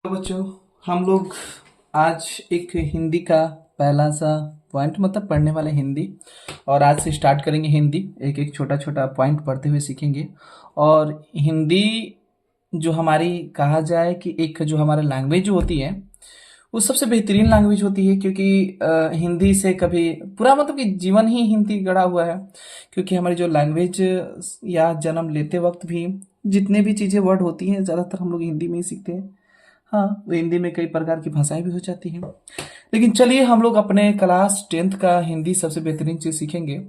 तो बच्चों, हम लोग आज एक हिंदी का पहला सा पॉइंट मतलब पढ़ने वाले हिंदी। और आज से स्टार्ट करेंगे हिंदी। एक एक छोटा छोटा पॉइंट पढ़ते हुए सीखेंगे। और हिंदी जो हमारी कहा जाए कि एक जो हमारा लैंग्वेज जो होती है वो सबसे बेहतरीन लैंग्वेज होती है, क्योंकि हिंदी से कभी पूरा मतलब कि जीवन ही हिंदी गढ़ा हुआ है। क्योंकि हमारी जो लैंग्वेज या जन्म लेते वक्त भी जितने भी चीज़ें वर्ड होती हैं ज़्यादातर हम लोग हिंदी में ही सीखते हैं। हाँ, वो हिंदी में कई प्रकार की भाषाएं भी हो जाती हैं। लेकिन चलिए हम लोग अपने क्लास 10th का हिंदी सबसे बेहतरीन चीज सीखेंगे।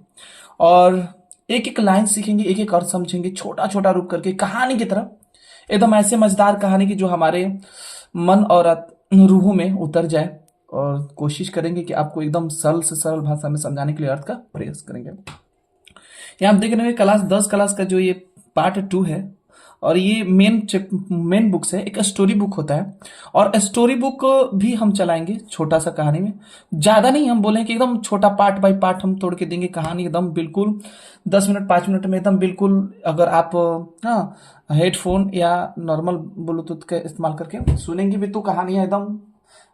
और एक एक लाइन सीखेंगे, एक एक अर्थ समझेंगे, छोटा छोटा रूप करके कहानी की तरह, एकदम ऐसे मजेदार कहानी की जो हमारे मन और रूहों में उतर जाए। और कोशिश करेंगे कि आपको एकदम सरल से सरल भाषा में समझाने के लिए अर्थ का प्रयास करेंगे। यहाँ आप देख रहे हैं क्लास 10 क्लास का जो ये पार्ट 2 है। और ये मेन बुक से एक स्टोरी बुक होता है। और स्टोरी बुक भी हम चलाएंगे छोटा सा कहानी में, ज्यादा नहीं। हम बोले कि एकदम छोटा पार्ट बाय पार्ट हम तोड़ के देंगे कहानी, एकदम बिल्कुल 10 मिनट 5 मिनट में एकदम बिल्कुल। अगर आप हाँ हेडफोन या नॉर्मल ब्लूटूथ का इस्तेमाल करके सुनेंगे भी तो कहानियां एकदम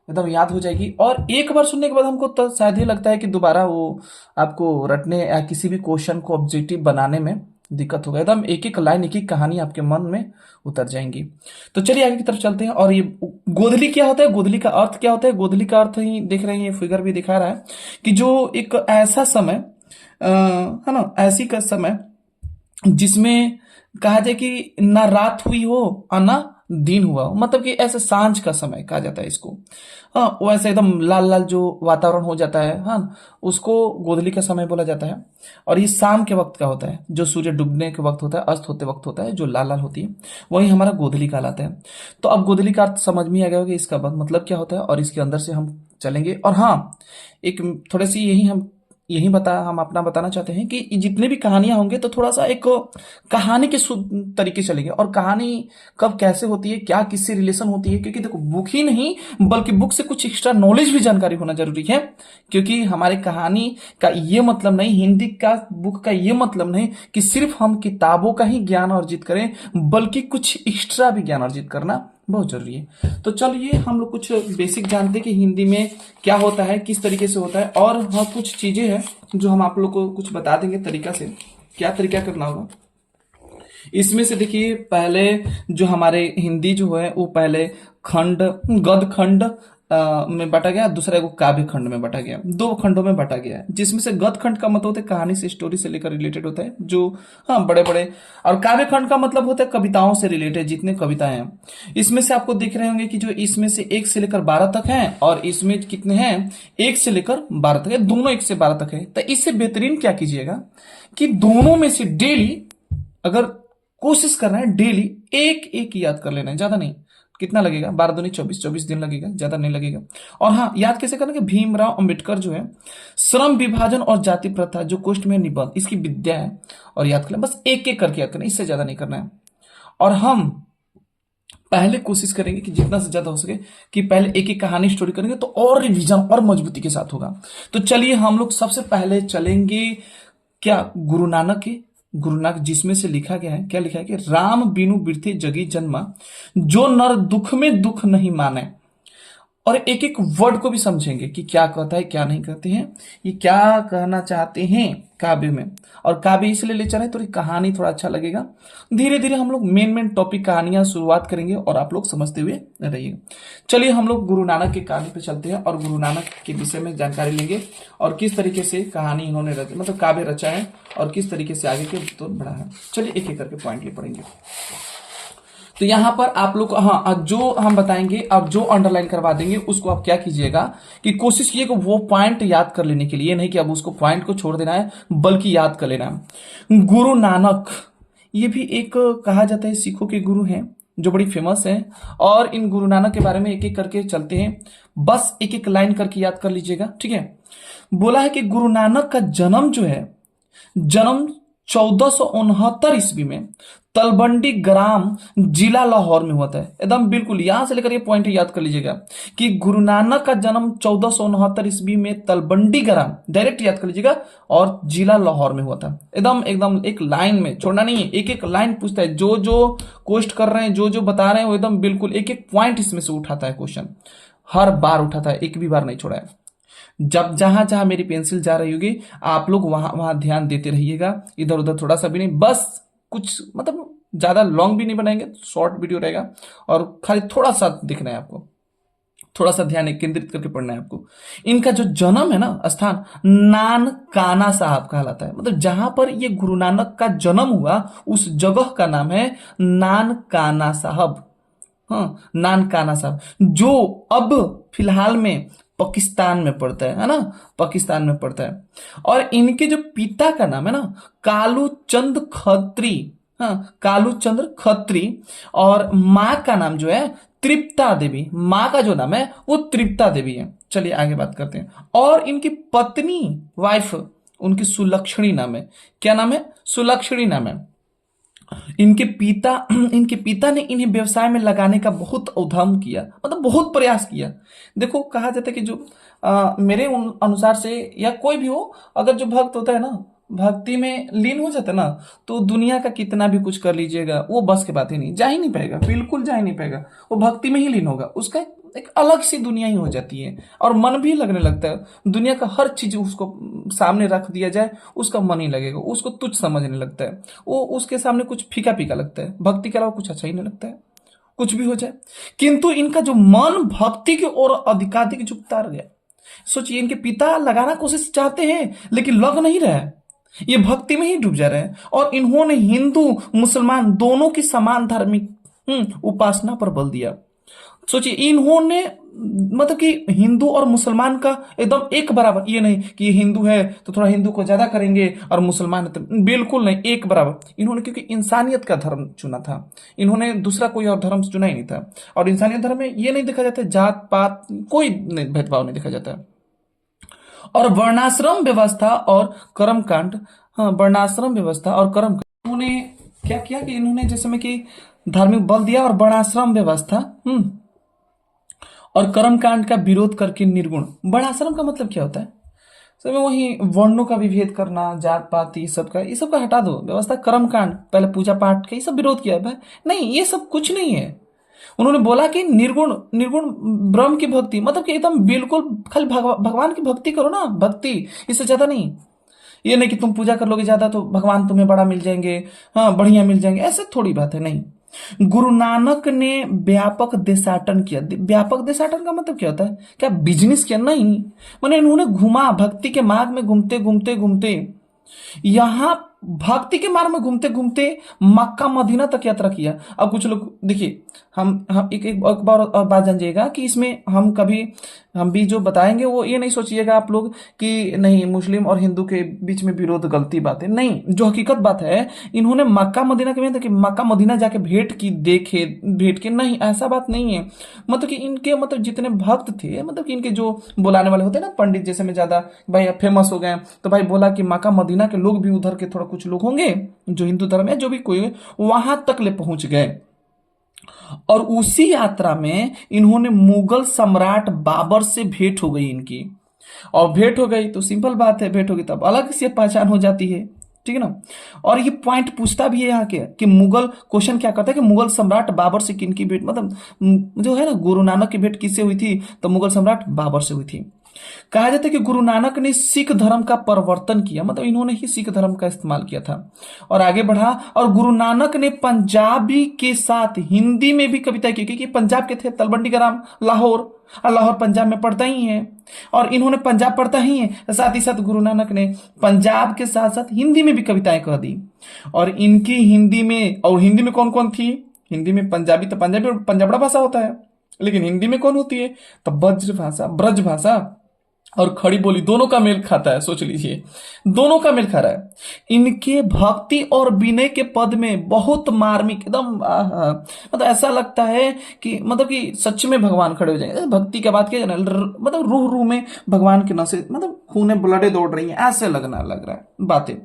एकदम याद हो जाएगी। और एक बार सुनने के बाद हमको तो शायद ही लगता है कि दोबारा वो आपको रटने या किसी भी क्वेश्चन को ऑब्जेक्टिव बनाने में दिक्कत होगा। एकदम एक एक लाइन एक एक कहानी आपके मन में उतर जाएंगी। तो चलिए आगे की तरफ चलते हैं। और ये गोधली क्या होता है, गोधली का अर्थ क्या होता है? गोधली का अर्थ ही देख रहे हैं, ये फिगर भी दिखा रहा है कि जो एक ऐसा समय है ना, ऐसी का समय जिसमें कहा जाए कि ना रात हुई हो और ना दिन हुआ हो, मतलब कि ऐसे सांझ का समय कहा जाता है इसको। हाँ, वैसे एकदम लाल लाल जो वातावरण हो जाता है, हाँ, उसको गोधूली का समय बोला जाता है। और ये शाम के वक्त का होता है, जो सूर्य डूबने के वक्त होता है, अस्त होते वक्त होता है, जो लाल लाल होती है, वही हमारा गोधूली कहलाता है। तो अब गोधूली का अर्थ समझ में आ गया होगा, इसका मतलब क्या होता है और इसके अंदर से हम चलेंगे। और हाँ, एक थोड़ी सी हम अपना बताना चाहते हैं कि जितने भी कहानियां होंगे तो थोड़ा सा एक कहानी के तरीके चलेंगे। और कहानी कब कैसे होती है, क्या किससे रिलेशन होती है, क्योंकि देखो बुक ही नहीं बल्कि बुक से कुछ एक्स्ट्रा नॉलेज भी जानकारी होना जरूरी है। क्योंकि हमारे कहानी का ये मतलब नहीं, हिंदी का बुक का ये मतलब नहीं कि सिर्फ हम किताबों का ही ज्ञान अर्जित करें, बल्कि कुछ एक्स्ट्रा भी ज्ञान अर्जित करना बहुत जरूरी है। तो चलिए हम लोग कुछ बेसिक जानते हैं कि हिंदी में क्या होता है, किस तरीके से होता है। और हाँ, कुछ चीजें हैं जो हम आप लोग को कुछ बता देंगे तरीका से, क्या तरीका करना होगा। इसमें से देखिए, पहले जो हमारे हिंदी जो है वो पहले खंड, गद खंड में बटा गया, दूसरा को काव्य खंड में बटा गया, दो खंडों में बटा गया है। जिसमें से गद खंड का मतलब होता है कहानी से, स्टोरी से लेकर रिलेटेड होता है, जो हाँ बड़े बड़े। और काव्य खंड का मतलब होता है कविताओं से रिलेटेड, जितने कविताएं हैं। इसमें से आपको दिख रहे होंगे कि जो इसमें से 1 से लेकर 12 तक हैं, और इसमें कितने हैं, 1 से लेकर 12 तक है, दोनों 1 से 12 तक है। तो इससे बेहतरीन क्या कीजिएगा कि दोनों में से डेली, अगर कोशिश करना है डेली एक एक याद कर लेना है, ज्यादा नहीं। कितना लगेगा, 12 दूनी 24, 24 दिन लगेगा, ज्यादा नहीं लगेगा। और हाँ, याद कैसे करना कि भीमराव अंबेडकर जो है श्रम विभाजन और जाति प्रथा जो कोष्ठ में निबंध, इसकी विद्या है। और याद कर लें, बस एक एक करके याद करना, इससे ज्यादा नहीं करना है। और हम पहले कोशिश करेंगे कि जितना से ज्यादा हो सके कि पहले एक एक कहानी स्टोरी करेंगे, तो और रिवीजन और मजबूती के साथ होगा। तो चलिए हम लोग सबसे पहले चलेंगे क्या, गुरु नानक, जिसमें से लिखा गया है, क्या लिखा है कि राम बिनु बिरथि जगी जन्मा, जो नर दुख में दुख नहीं माने। और एक एक वर्ड को भी समझेंगे कि क्या कहता है क्या नहीं कहते हैं, ये क्या कहना चाहते हैं काव्य में। और काव्य इसलिए ले चले तो कहानी थोड़ा अच्छा लगेगा। धीरे धीरे हम लोग मेन मेन टॉपिक कहानियां शुरुआत करेंगे और आप लोग समझते हुए रहिएगा। चलिए हम लोग गुरु नानक की कहानी पे चलते हैं और गुरु नानक के विषय में जानकारी लेंगे, और किस तरीके से कहानी इन्होंने मतलब काव्य रचा है, और किस तरीके से आगे के तो बढ़ा है। चलिए एक एक करके पॉइंट ले पढ़ेंगे। तो यहां पर आप लोग, हाँ, अब जो हम बताएंगे, अब जो अंडरलाइन करवा देंगे उसको आप क्या कीजिएगा कि कोशिश कीजिएगा वो पॉइंट याद कर लेने के लिए, नहीं कि अब उसको पॉइंट को छोड़ देना है, बल्कि याद कर लेना है। गुरु नानक, ये भी एक कहा जाता है सिखों के गुरु हैं, जो बड़ी फेमस है। और इन गुरु नानक के बारे में एक एक करके चलते हैं, बस एक एक लाइन करके याद कर लीजिएगा, ठीक है। बोला है कि गुरु नानक का जन्म जो है, जन्म 1469 ईस्वी में तलबंडी ग्राम जिला लाहौर में हुआ था। एकदम बिल्कुल यहां से लेकर ये पॉइंट याद कर लीजिएगा कि गुरु नानक का जन्म 1469 ईस्वी में तलबंडी ग्राम, डायरेक्ट याद कर लीजिएगा, और जिला लाहौर में हुआ था। एकदम एकदम एक लाइन में छोड़ना नहीं है, एक एक लाइन पूछता है। जो जो क्वेश्चन कर रहे हैं, जो जो बता रहे हैं, वो एकदम बिल्कुल एक एक पॉइंट इसमें से उठाता है क्वेश्चन, हर बार उठाता है, एक भी बार नहीं छोड़ा है। जब जहां जहां मेरी पेंसिल जा रही होगी आप लोग वहां वहां ध्यान देते रहिएगा, इधर उधर थोड़ा सा भी नहीं, बस कुछ मतलब ज्यादा लॉन्ग भी नहीं बनाएंगे, शॉर्ट वीडियो रहेगा, और खाली थोड़ा सा दिखना है आपको, थोड़ा सा ध्यान केंद्रित करके पढ़ना है आपको। इनका जो जन्म है ना स्थान, नानकाना साहब कहलाता है। मतलब जहां पर ये गुरु नानक का जन्म हुआ उस जगह का नाम है नानकाना साहब। हाँ, नानकाना साहब, जो अब फिलहाल में पाकिस्तान में पड़ता है ना, पाकिस्तान में पड़ता है। और इनके जो पिता का नाम है ना कालू चंद खत्री, हाँ, कालू चंद्र खत्री, और माँ का नाम जो है तृप्ता देवी। माँ का जो नाम है वो तृप्ता देवी है। चलिए आगे बात करते हैं। और इनकी पत्नी, वाइफ, उनकी सुलक्षणी नाम है। क्या नाम है? सुलक्षणी नाम है। इनके पिता ने इन्हें व्यवसाय में लगाने का बहुत उद्यम किया, मतलब बहुत प्रयास किया। देखो कहा जाता है कि जो मेरे अनुसार से, या कोई भी हो, अगर जो भक्त होता है ना, भक्ति में लीन हो जाता है ना, तो दुनिया का कितना भी कुछ कर लीजिएगा वो बस की बात ही नहीं, जा ही नहीं पाएगा, बिल्कुल जा ही नहीं पाएगा। वो भक्ति में ही लीन होगा, उसका एक अलग सी दुनिया ही हो जाती है, और मन भी लगने लगता है। दुनिया का हर चीज उसको सामने रख दिया जाए, उसका मन ही लगेगा, उसको तुच्छ समझने लगता है, वो उसके सामने कुछ फीका फीका लगता है, भक्ति के अलावा कुछ अच्छा ही नहीं लगता है, कुछ भी हो जाए। किंतु इनका जो मन भक्ति की ओर अधिकाधिक झुकता गया। सोचिए, इनके पिता लगाना कोशिश चाहते हैं लेकिन लग नहीं रहा है, ये भक्ति में ही डूब जा रहे हैं। और इन्होंने हिंदू मुसलमान दोनों की समान धार्मिक उपासना पर बल दिया। सोचिए, इन्होंने मतलब कि हिंदू और मुसलमान का एकदम एक बराबर, ये नहीं कि ये हिंदू है तो थोड़ा हिंदू को ज्यादा करेंगे और मुसलमान है तो बिल्कुल नहीं, एक बराबर। इन्होंने क्योंकि इंसानियत का धर्म चुना था, इन्होंने दूसरा कोई और धर्म चुना ही नहीं था। और इंसानियत धर्म में ये नहीं देखा जाता जात पात, कोई भेदभाव नहीं देखा जाता। और वर्णाश्रम व्यवस्था और कर्मकांड, हाँ, वर्णाश्रम व्यवस्था और कर्मकांड, उन्होंने क्या किया कि इन्होंने जैसे में कि धार्मिक बल दिया और वर्णाश्रम व्यवस्था और कर्मकांड का विरोध करके निर्गुण। वर्णाश्रम का मतलब क्या होता है? सब वही वर्णों का विभेद करना, जात पात, ये सब का हटा दो व्यवस्था। कर्मकांड, पहले पूजा पाठ का ये सब विरोध किया है। नहीं, ये सब कुछ नहीं है। उन्होंने बोला कि निर्गुण निर्गुण ब्रह्म की भक्ति, मतलब कि एकदम बिल्कुल खाली भगवान की भक्ति करो ना, भक्ति, इससे ज्यादा नहीं। ये नहीं कि तुम पूजा कर लोगे ज्यादा तो भगवान तुम्हें बड़ा मिल जाएंगे, हाँ, बढ़िया मिल जाएंगे, ऐसे थोड़ी बात है। नहीं, गुरु नानक ने व्यापक देशाटन किया। व्यापक देशाटन का मतलब क्या होता है? क्या बिजनेस किया? नहीं, मैंने इन्होंने घुमा, भक्ति के मार्ग में घूमते घूमते घूमते, यहां भक्ति के मार्ग में घूमते घूमते मक्का मदीना तक यात्रा किया। अब कुछ लोग देखिए, हम एक बार और बात जानिएगा कि इसमें हम भी जो बताएंगे वो ये नहीं सोचिएगा आप लोग कि नहीं मुस्लिम और हिंदू के बीच में विरोध गलती बात है। नहीं, जो हकीकत बात है, इन्होंने मक्का मदीना के में कि मक्का मदीना जाके भेंट की, नहीं, ऐसा बात नहीं है। मतलब कि इनके मतलब जितने भक्त थे, मतलब कि इनके जो बुलाने वाले होते हैं ना, पंडित जैसे में ज्यादा भाई फेमस हो गए, तो भाई बोला कि मक्का मदीना के लोग भी उधर के थोड़ा कुछ लोग होंगे जो हिंदू धर्म है, जो भी कोई, वहां तक ले पहुंच गए। और उसी यात्रा में इन्होंने मुगल सम्राट बाबर से भेंट हो गई इनकी। और भेंट हो गई तो सिंपल बात है, भेंट होगी तब अलग से पहचान हो जाती है, ठीक है ना। और ये पॉइंट पूछता भी है यहाँ के कि मुगल, क्वेश्चन क्या करता है कि मुगल सम्राट बाबर से किन की भेंट, मतलब जो है ना, गुरु नानक की भेंट किससे हुई थी? तो मुगल सम्राट बाबर से हुई थी। कहा जाता है कि गुरु नानक ने सिख धर्म का परिवर्तन किया, मतलब इन्होंने ही सिख धर्म का इस्तेमाल किया था और आगे बढ़ा। और गुरु नानक ने पंजाबी के साथ हिंदी में भी कविता की, क्योंकि पंजाब के थे, तलवंडी ग्राम लाहौर, और लाहौर पंजाब में पड़ता ही है, और इन्होंने पंजाब पढ़ता ही है। साथ ही साथ गुरु नानक ने पंजाब के साथ साथ हिंदी में भी कविताएं कह दी। और इनकी हिंदी में, और हिंदी में कौन कौन थी? हिंदी में पंजाबी, तो पंजाबी पंजाबड़ा भाषा होता है, लेकिन हिंदी में कौन होती है? तो ब्रज भाषा, ब्रज भाषा और खड़ी बोली, दोनों का मेल खाता है। सोच लीजिए, दोनों का मेल खा रहा है। इनके भक्ति और विनय के पद में बहुत मार्मिक, एकदम मतलब ऐसा लगता है कि मतलब कि सच में भगवान खड़े हो जाएंगे। भक्ति की बात किया जाए, मतलब रूह रूह में भगवान के नशे, मतलब खूने ब्लडे दौड़ रही हैं, ऐसे लगना लग रहा है बातें।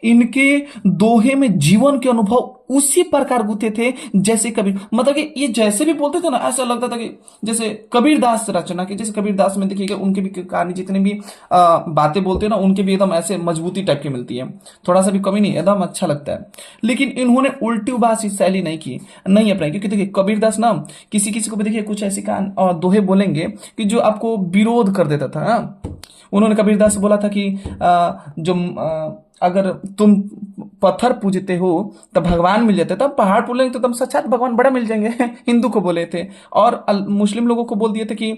इनके दोहे में जीवन के अनुभव उसी प्रकार गुथे थे जैसे कबीर, मतलब कि ये जैसे भी बोलते थे ना, ऐसा लगता था कि जैसे कबीरदास रचना के, जैसे कबीरदास में देखिएगा उनके भी कहानी जितने भी बातें बोलते हैं ना, उनके भी एकदम ऐसे मजबूती टाइप की मिलती है, थोड़ा सा भी कमी नहीं, एकदम अच्छा लगता है। लेकिन इन्होंने उल्टी उबासी शैली नहीं की, नहीं अपनाई, क्योंकि देखिए कबीरदास ना किसी किसी को भी देखिए कुछ ऐसी कहानी और दोहे बोलेंगे कि जो आपको विरोध कर देता था। हाँ? उन्होंने कबीरदास से बोला था कि अगर तुम पत्थर पूजते हो तब भगवान मिल जाते, तब पहाड़ पूजेंगे तो तुम साक्षात भगवान बड़ा मिल जाएंगे। हिंदू को बोले थे। और मुस्लिम लोगों को बोल दिए थे कि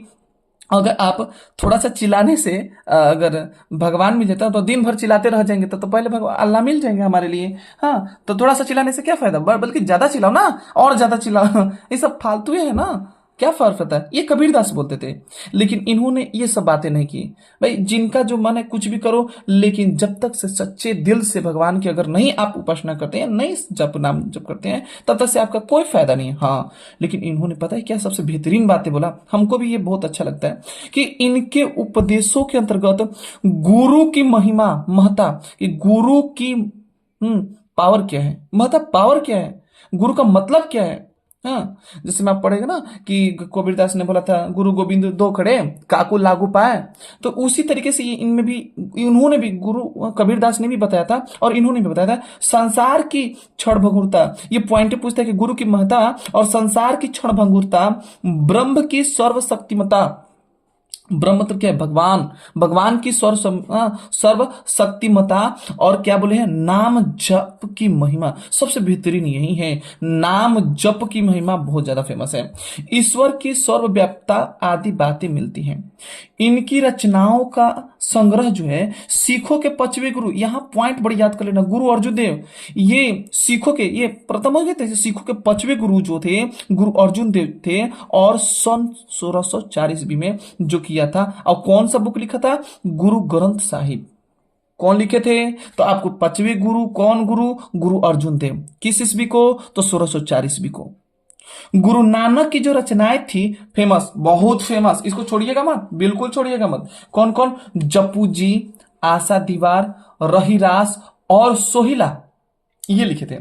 अगर आप थोड़ा सा चिल्लाने से अगर भगवान मिल जाता तो दिन भर चिल्लाते रह जाएंगे तो पहले भगवान अल्लाह मिल जाएंगे हमारे लिए। हाँ, तो थोड़ा सा चिल्लाने से क्या फायदा, बल्कि ज्यादा चिल्लाओ ना, और ज्यादा चिल्लाओ। ये सब फालतू है ना, क्या फर्क पड़ता है, ये कबीरदास बोलते थे। लेकिन इन्होंने ये सब बातें नहीं की। भाई जिनका जो मन है कुछ भी करो, लेकिन जब तक से सच्चे दिल से भगवान की अगर नहीं आप उपासना करते हैं, नहीं जप नाम जप करते हैं, तब तक से आपका कोई फायदा नहीं है। हाँ, लेकिन इन्होंने पता है क्या सबसे बेहतरीन बातें बोला, हमको भी ये बहुत अच्छा लगता है कि इनके उपदेशों के अंतर्गत गुरु की महिमा महता, कि गुरु की पावर क्या है, महता पावर क्या है, गुरु का मतलब क्या है। हाँ, जैसे मैं आप पढ़ेगा ना कि कबीरदास ने बोला था गुरु गोविंद दो खड़े काकू लागू पाए, तो उसी तरीके से ये इनमें भी, इन्होंने भी, गुरु कबीरदास ने भी बताया था और इन्होंने भी बताया था संसार की क्षण भंगुरता, ये पॉइंट पूछता है कि गुरु की महत्ता और संसार की क्षण भंगुरता, ब्रह्म की सर्वशक्तिमता, ब्रह्म मतलब क्या है, भगवान, भगवान की सर्व शक्तिमता, और क्या बोले हैं, नाम जप की महिमा, सबसे बेहतरीन यही है, नाम जप की महिमा बहुत ज्यादा फेमस है, ईश्वर की सर्वव्यापकता आदि बातें मिलती हैं। इनकी रचनाओं का संग्रह जो है, सिखों के पांचवें गुरु, यहां पॉइंट बड़ी याद कर लेना, गुरु अर्जुन देव, ये सिखों के, ये प्रथम हो गए थे, सिखों के पांचवें गुरु जो थे गुरु अर्जुन देव थे, और सन 1604 ईस्वी में जो किया था। और कौन सा बुक लिखा था, गुरु ग्रंथ साहिब। कौन लिखे थे, तो आपको पांचवें गुरु कौन, गुरु गुरु अर्जुन देव, किस ईस्वी को, तो 1604 ईस्वी को। गुरु नानक की जो रचनाएं थी फेमस, बहुत फेमस, इसको छोड़िएगा मत, बिल्कुल छोड़िएगा मत। कौन कौन, जपू जी, आशा दीवार, रहीरास और सोहिला, ये लिखे थे।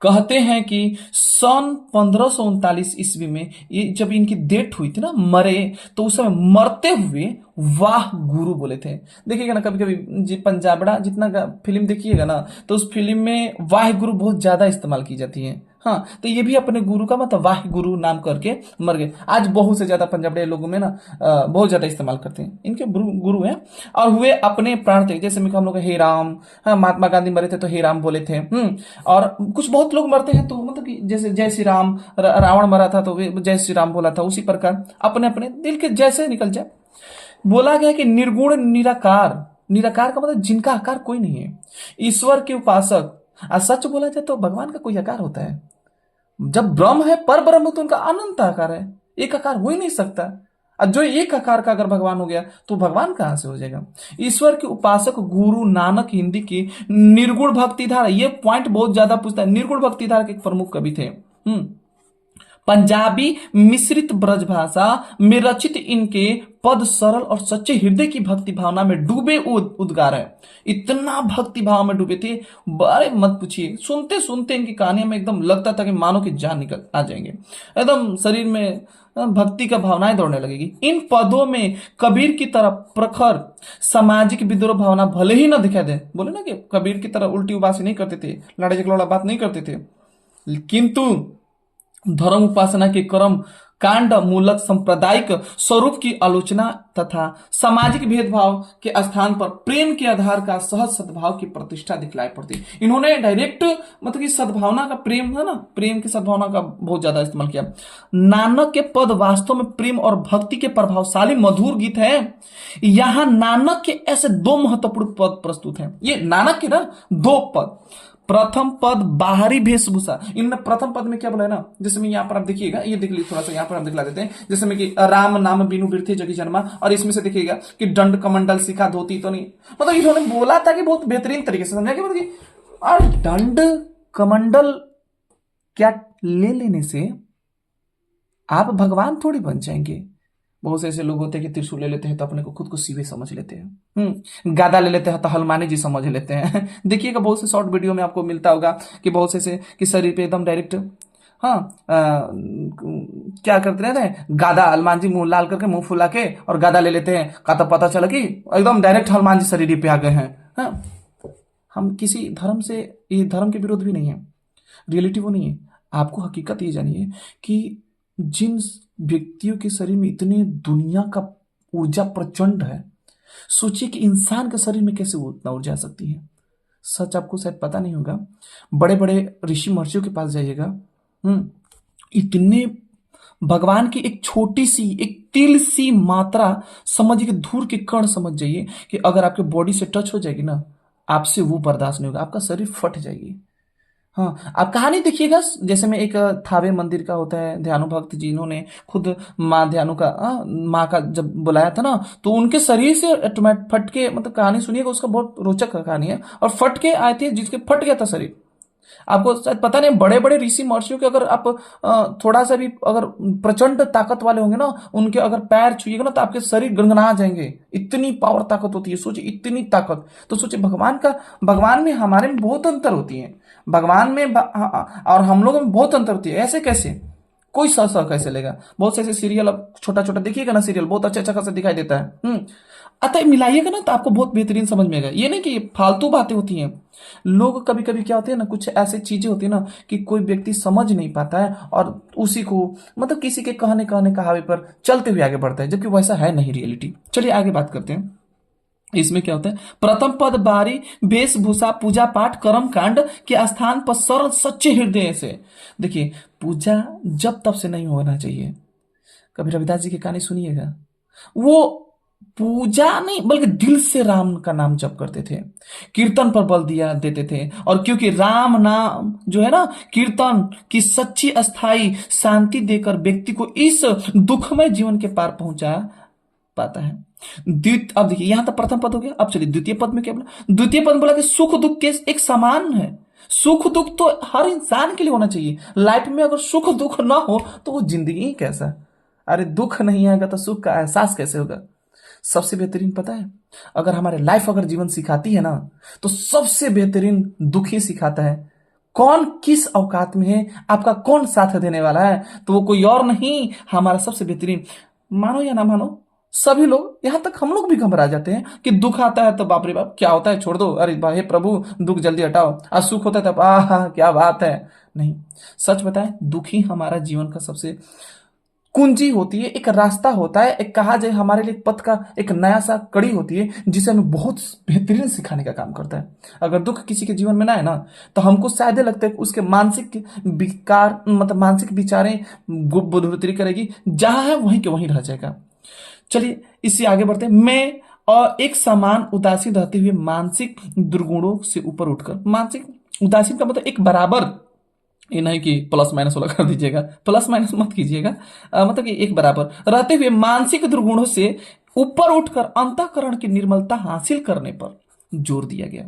कहते हैं कि सन 1539 ईस्वी में ये जब इनकी डेथ हुई थी ना, मरे, तो उस समय मरते हुए वाह गुरु बोले थे। देखिएगा ना कभी कभी जी पंजाबड़ा जितना फिल्म देखिएगा ना, तो उस फिल्म में वाह गुरु बहुत ज्यादा इस्तेमाल की जाती है। हाँ, तो ये भी अपने गुरु का मतलब वाह गुरु नाम करके मर गए। आज बहुत से ज्यादा पंजाबड़े लोगों में ना बहुत ज्यादा इस्तेमाल करते हैं, इनके गुरु हैं। और हुए अपने प्राण त्याग, जैसे हम लोग हे राम, हाँ, महात्मा गांधी मरे थे तो हे राम बोले थे। और कुछ बहुत लोग मरते हैं तो मतलब कि जैसे जय श्री राम, रावण मरा था तो जय श्री राम बोला था, उसी प्रकार अपने अपने दिल के जैसे निकल जाए। बोला गया कि निर्गुण निराकार, निराकार का मतलब जिनका आकार कोई नहीं है, ईश्वर के उपासक। सच बोला जाए तो भगवान का कोई आकार होता है, जब ब्रह्म है, पर ब्रह्म, तो उनका अनंत आकार है, एक आकार हो ही नहीं सकता। और जो एक आकार का अगर भगवान हो गया तो भगवान कहां से हो जाएगा। ईश्वर के उपासक गुरु नानक हिंदी की निर्गुण भक्ति धारा, ये पॉइंट बहुत ज्यादा पूछता है, निर्गुण भक्ति धारा के एक प्रमुख कवि थे। पंजाबी मिश्रित ब्रज भाषा में रचित इनके पद सरल और सच्चे हृदय की भक्ति भावना में डूबे उद्गार है। इतना भक्ति भाव में डूबे थे, बारे मत पूछिए, सुनते सुनते इनकी कहानियों में एकदम लगता था कि मानो की जान निकल आ जाएंगे, एकदम शरीर में भक्ति का भावनाएं दौड़ने लगेगी। इन पदों में कबीर की तरह प्रखर सामाजिक विद्रोह भावना भले ही ना दिखाई दे, बोले ना कि कबीर की तरह उल्टी उबासी नहीं करते थे, लड़ाई झगड़ा बात नहीं करते थे, किंतु धर्म उपासना के कर्म कांड मूलक सांप्रदायिक स्वरूप की आलोचना तथा सामाजिक भेदभाव के स्थान पर प्रेम के आधार का सहज सद्भाव की प्रतिष्ठा दिखलाई पड़ती। इन्होंने डायरेक्ट मतलब कि सद्भावना का, प्रेम है ना, प्रेम की सद्भावना का बहुत ज्यादा इस्तेमाल किया। नानक के पद वास्तव में प्रेम और भक्ति के प्रभावशाली मधुर गीत है। यहां नानक के ऐसे दो महत्वपूर्ण पद प्रस्तुत हैं, ये नानक के ना दो पद। प्रथम पद बाहरी वेशभूषा, इन्होंने प्रथम पद में क्या बोला है ना, जैसे में यहाँ पर आप देखिएगा, ये देख लीजिए थोड़ा सा, यहाँ पर हम दिखला देते हैं, जैसे में कि राम नाम बिनु बिरथे जगी जन्मा, और इसमें से देखिएगा कि दंड कमंडल सिखा धोती तो नहीं, मतलब इन्होंने बोला था कि बहुत बेहतरीन तरीके से समझा कि मतलब और दंड कमंडल क्या ले लेने से आप भगवान थोड़ी बन जाएंगे, बहुत से ऐसे लोग होते हैं कि त्रिशूल ले लेते हैं तो अपने को खुद को शिव समझ लेते हैं, गादा ले लेते हैं तो हनुमानी जी समझ लेते हैं। देखिएगा बहुत से शॉर्ट वीडियो में आपको मिलता होगा कि बहुत से कि शरीर पे एकदम डायरेक्ट, हाँ, क्या करते रहते हैं, गादा हनुमान जी मुंह लाल करके मुंह फुला के और गादा ले लेते हैं, का तो पता चला कि एकदम डायरेक्ट हनुमान जी शरीर पे आ गए हैं। हाँ, हम किसी धर्म से, ये धर्म के विरोध भी नहीं है, रियलिटी वो नहीं है। आपको हकीकत ये जानिए कि जिन व्यक्तियों के शरीर में इतने दुनिया का ऊर्जा प्रचंड है, सोचिए कि इंसान के शरीर में कैसे वो उतना ऊर्जा आ सकती है। सच आपको शायद पता नहीं होगा, बड़े बड़े ऋषि महर्षियों के पास जाइएगा, इतने भगवान की एक छोटी सी, एक तिल सी मात्रा, समझिए कि धूल के कण समझ जाइए कि अगर आपके बॉडी से टच हो जाएगी ना, आपसे वो बर्दाश्त नहीं होगा, आपका शरीर फट जाएगी। हाँ, आप कहानी देखिएगा, जैसे में एक थावे मंदिर का होता है, ध्यानु भक्त जी, इन्होंने खुद माँ ध्यानु का, माँ का जब बुलाया था ना, तो उनके शरीर से फट के, मतलब कहानी सुनिएगा, उसका बहुत रोचक कहानी है, और फट के आए थे, जिसके फट गया था शरीर। आपको शायद पता नहीं, बड़े बड़े ऋषि महर्षियों के अगर आप थोड़ा सा भी अगर प्रचंड ताकत वाले होंगे ना, उनके अगर पैर छुइएगा ना तो आपके शरीर गनगना जाएंगे, इतनी पावर ताकत होती है। सोचिए इतनी ताकत, तो सोचिए भगवान में हमारे में बहुत अंतर होती है, भगवान में और हम लोगों में बहुत अंतर होती है। ऐसे कैसे, कोई सा सा कैसे लेगा। बहुत से ऐसे सीरियल अब छोटा छोटा देखिएगा ना, सीरियल बहुत अच्छा अच्छा खासा दिखाई देता है। अतः मिलाइएगा ना तो आपको बहुत बेहतरीन समझ में आएगा। ये नहीं कि फालतू बातें होती हैं, लोग कभी कभी क्या होते हैं ना, कुछ ऐसी चीजें होती है ना कि कोई व्यक्ति समझ नहीं पाता है और उसी को, मतलब किसी के कहने कहने कहावे पर चलते हुए आगे बढ़ता है, जबकि वैसा है नहीं रियलिटी। चलिए आगे बात करते हैं। इसमें क्या होता है, प्रथम पद बारी वेशभूषा पूजा पाठ कर्म कांड के स्थान पर सरल सच्चे हृदय से। देखिए पूजा जब तब से नहीं होना चाहिए। कभी रविदास जी की कहानी सुनिएगा, वो पूजा नहीं बल्कि दिल से राम का नाम जप करते थे, कीर्तन पर बल दिया देते थे, और क्योंकि राम नाम जो है ना, कीर्तन की सच्ची अस्थाई शांति देकर व्यक्ति को इस दुखमय जीवन के पार पहुंचा पाता है। अब देखिए यहां तक प्रथम पद हो गया। अब चलिए द्वितीय पद में क्या बोला, द्वितीय पद बोला कि सुख दुख के एक समान है। सुख दुख तो हर इंसान के लिए होना चाहिए। लाइफ में अगर सुख दुख ना हो तो वो जिंदगी ही कैसा। अरे दुख नहीं आएगा तो सुख का एहसास कैसे होगा। सबसे बेहतरीन पता है, अगर हमारे लाइफ अगर जीवन सिखाती है ना, तो सबसे बेहतरीन दुख ही सिखाता है। कौन किस औकात में है, आपका कौन साथ देने वाला है, तो वो कोई और नहीं, हमारा सबसे बेहतरीन। मानो या ना मानो, सभी लोग, यहां तक हम लोग भी घबरा जाते हैं कि दुख आता है तो बाप रे बाप क्या होता है, छोड़ दो, अरे हे प्रभु दुख जल्दी हटाओ। आज सुख होता है तब आह क्या बात है। नहीं, सच बताएं, दुख ही हमारा जीवन का सबसे कुंजी होती है, एक रास्ता होता है, एक कहा जाए हमारे लिए पथ का एक नया सा कड़ी होती है, जिसे हमें बहुत बेहतरीन सिखाने का काम करता है। अगर दुख किसी के जीवन में ना है ना, तो हमको शायद लगता है कि उसके मानसिक विकार, मतलब मानसिक विचारें बढ़ोतरी करेगी, जहां है वहीं के वहीं रह जाएगा। चलिए इससे आगे बढ़ते हैं। मैं और एक समान उदासीन रहते हुए मानसिक दुर्गुणों से ऊपर उठकर, मानसिक उदासीन का मतलब एक बराबर, ये नहीं कि प्लस माइनस वाला कर दीजिएगा, प्लस माइनस मत कीजिएगा, मतलब कि एक बराबर रहते हुए मानसिक दुर्गुणों से ऊपर उठकर अंतःकरण की निर्मलता हासिल करने पर जोर दिया गया।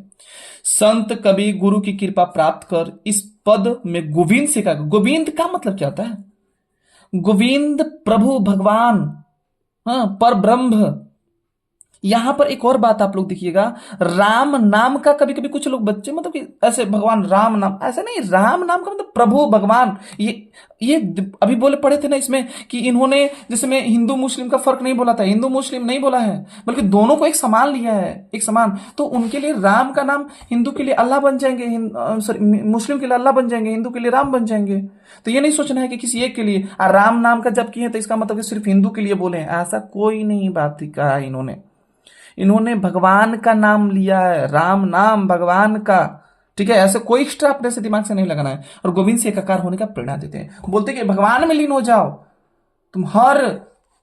संत कवि गुरु की कृपा प्राप्त कर इस पद में गोविंद से का, गोविंद का मतलब क्या होता है, गोविंद प्रभु भगवान, हाँ, पर ब्रह्म। यहां पर एक और बात आप लोग देखिएगा, राम नाम का कभी कभी कुछ लोग बच्चे, मतलब कि ऐसे भगवान राम नाम, ऐसा नहीं, राम नाम का मतलब प्रभु भगवान। ये अभी बोले पढ़े थे ना इसमें कि इन्होंने, जैसे में हिंदू मुस्लिम का फर्क नहीं बोला था, हिंदू मुस्लिम नहीं बोला है, बल्कि दोनों को एक समान लिया है, एक समान। तो उनके लिए राम का नाम हिंदू के लिए अल्लाह बन जाएंगे, सॉरी मुस्लिम के लिए अल्लाह बन जाएंगे, हिंदू के लिए राम बन जाएंगे। तो ये नहीं सोचना है कि किसी एक के लिए राम नाम का जब किए तो इसका मतलब सिर्फ हिंदू के लिए बोले, ऐसा कोई नहीं बात कहा इन्होंने भगवान का नाम लिया है, राम नाम भगवान का, ठीक है। ऐसे कोई एक्स्ट्रा अपने से दिमाग से नहीं लगाना है। और गोविंद से एकाकार होने का प्रेरणा देते हैं, बोलते कि भगवान में लीन हो जाओ, तुम हर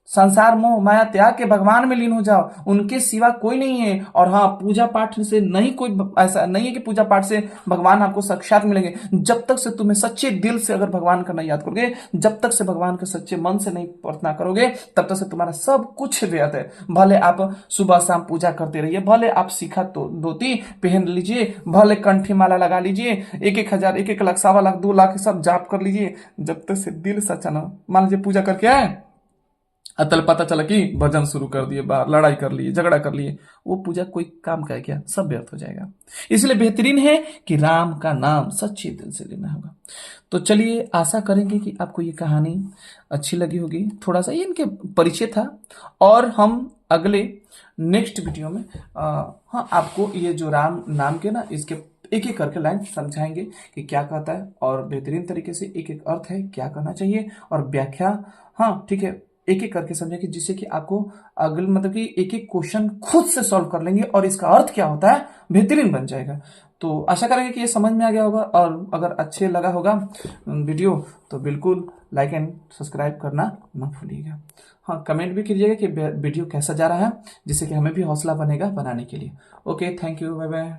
संसार मोह माया त्याग के भगवान में लीन हो जाओ, उनके सिवा कोई नहीं है। और हाँ, पूजा पाठ से नहीं, कोई ऐसा नहीं है कि पूजा पाठ से भगवान आपको साक्षात मिलेंगे। जब तक से तुम्हें सच्चे दिल से अगर भगवान का नहीं याद करोगे, जब तक से भगवान के सच्चे मन से नहीं प्रार्थना करोगे, तब तक से तुम्हारा सब कुछ व्यर्थ है। भले आप सुबह शाम पूजा करते रहिए, भले आप सीखा तो धोती पहन लीजिए, भले कंठी माला लगा लीजिए, 1,000 1,00,000 1,00,000 2 लाख सब जाप कर लीजिए, जब तक से दिल सच्चा ना, मान लीजिए पूजा करके आए, अतल पता चला कि भजन शुरू कर दिए, बाहर लड़ाई कर लिए, झगड़ा कर लिए, वो पूजा कोई काम का है क्या? सब व्यर्थ हो जाएगा। इसलिए बेहतरीन है कि राम का नाम सच्चे दिल से लेना होगा। तो चलिए, आशा करेंगे कि आपको ये कहानी अच्छी लगी होगी। थोड़ा सा ये इनके परिचय था, और हम अगले नेक्स्ट वीडियो में हाँ, आपको ये जो राम नाम के ना, इसके एक एक करके लाइन समझाएंगे कि क्या कहता है, और बेहतरीन तरीके से एक एक अर्थ है क्या करना चाहिए, और व्याख्या, हाँ ठीक है, एक एक करके समझेंगे, जिससे कि आपको अगले मतलब कि एक एक क्वेश्चन खुद से सॉल्व कर लेंगे और इसका अर्थ क्या होता है बेहतरीन बन जाएगा। तो आशा करेंगे कि ये समझ में आ गया होगा, और अगर अच्छे लगा होगा वीडियो तो बिल्कुल लाइक एंड सब्सक्राइब करना ना भूलिएगा। हाँ, कमेंट भी कीजिएगा कि वीडियो कैसा जा रहा है, जिससे कि हमें भी हौसला बनेगा बनाने के लिए। Okay, thank you, bye bye.